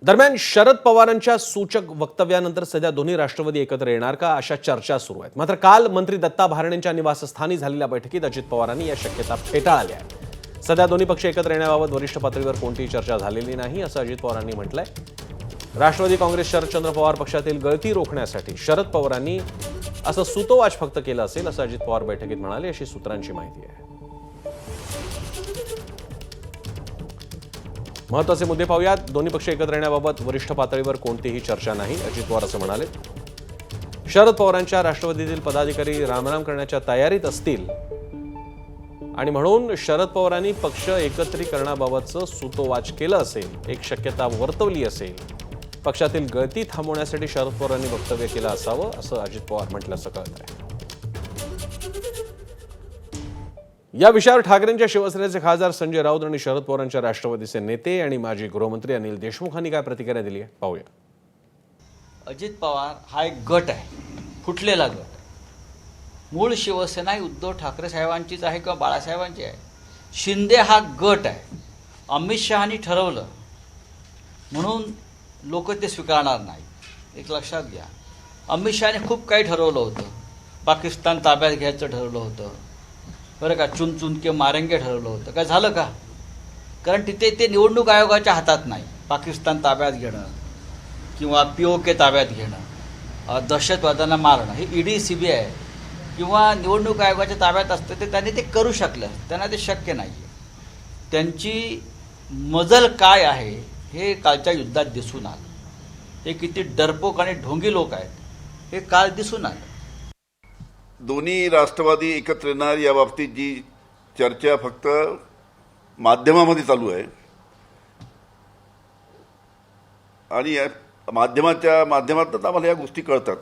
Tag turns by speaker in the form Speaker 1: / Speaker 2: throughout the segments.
Speaker 1: दरम्यान शरद पवारांच्या सूचक वक्तव्यानंतर सध्या दोन्ही राष्ट्रवादी एकत्र येणार का अशा चर्चा सुरू आहेत। मात्र काल मंत्री दत्ता भारणेंच्या निवासस्थानी झालेल्या बैठकीत अजित पवारांनी या शक्यता फेटाळल्या आहेत। सध्या दोन्ही पक्ष एकत्र येण्याबाबत वरिष्ठ पातळीवर कोणतीही चर्चा झालेली नाही असं अजित पवारांनी म्हटलंय। राष्ट्रवादी काँग्रेस शरदचंद्र पवार पक्षातील गळती रोखण्यासाठी शरद पवारांनी असं सुतोवाच फक्त केलं असेल असं अजित पवार बैठकीत म्हणाले, अशी सूत्रांची माहिती आहे। महत्त्वाचे मुद्दे पाहूयात। दोन्ही पक्ष एकत्र येण्याबाबत वरिष्ठ पातळीवर कोणतीही चर्चा नाही, अजित पवार असं म्हणाले। शरद पवारांच्या राष्ट्रवादीतील पदाधिकारी रामराम करण्याच्या तयारीत असतील आणि म्हणून शरद पवारांनी पक्ष एकत्रीकरणाबाबतचं सुतोवाच केलं असेल, एक शक्यता वर्तवली असेल। पक्षातील गळती थांबवण्यासाठी शरद पवारांनी वक्तव्य केलं असावं असं अजित पवार म्हटल्याचं कळत आहे। या विषयावर ठाकरेंच्या शिवसेनेचे खासदार संजय राऊत आणि शरद पवारांच्या राष्ट्रवादीचे नेते आणि माजी गृहमंत्री अनिल देशमुख यांनी काय प्रतिक्रिया दिली आहे पाहूया।
Speaker 2: अजित पवार हा एक गट आहे, फुटलेला गट। मूळ शिवसेना ही उद्धव ठाकरे साहेबांचीच आहे किंवा बाळासाहेबांची आहे। शिंदे हा गट आहे। अमित शहानी ठरवलं म्हणून लोक ते स्वीकारणार नाही, एक लक्षात घ्या। अमित शहाने खूप काही ठरवलं होतं, पाकिस्तान ताब्यात घ्यायचं ठरवलं होतं, बरं का, चुन चुन के मारेंगे ठरवलं होतं। काय झालं का? कारण तिथे ते निवडणूक आयोगाच्या हातात नाही। पाकिस्तान ताब्यात घेणं किंवा POK ताब्यात घेणं, दहशतवाद्यांना मारणं हे ED CBI किंवा निवडणूक आयोगाच्या ताब्यात असतं, ते त्यांनी ते करू शकलं, त्यांना ते शक्य नाही आहे। त्यांची मजल काय आहे हे कालच्या युद्धात दिसून आलं। हे किती डरपोक आणि ढोंगी लोक आहेत हे काल दिसून आलं।
Speaker 3: दोन्ही राष्ट्रवादी एकत्र येणार या बाबतीत जी चर्चा फक्त माध्यमामध्ये चालू आहे आणि या माध्यमातून आम्हाला या गोष्टी कळतात।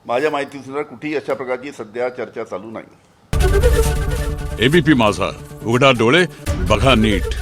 Speaker 3: माझ्या माहितीनुसार कुठेही अशा प्रकारची सध्या चर्चा चालू नाही।
Speaker 4: ABP माझा, उघडा डोळे बघा नीट।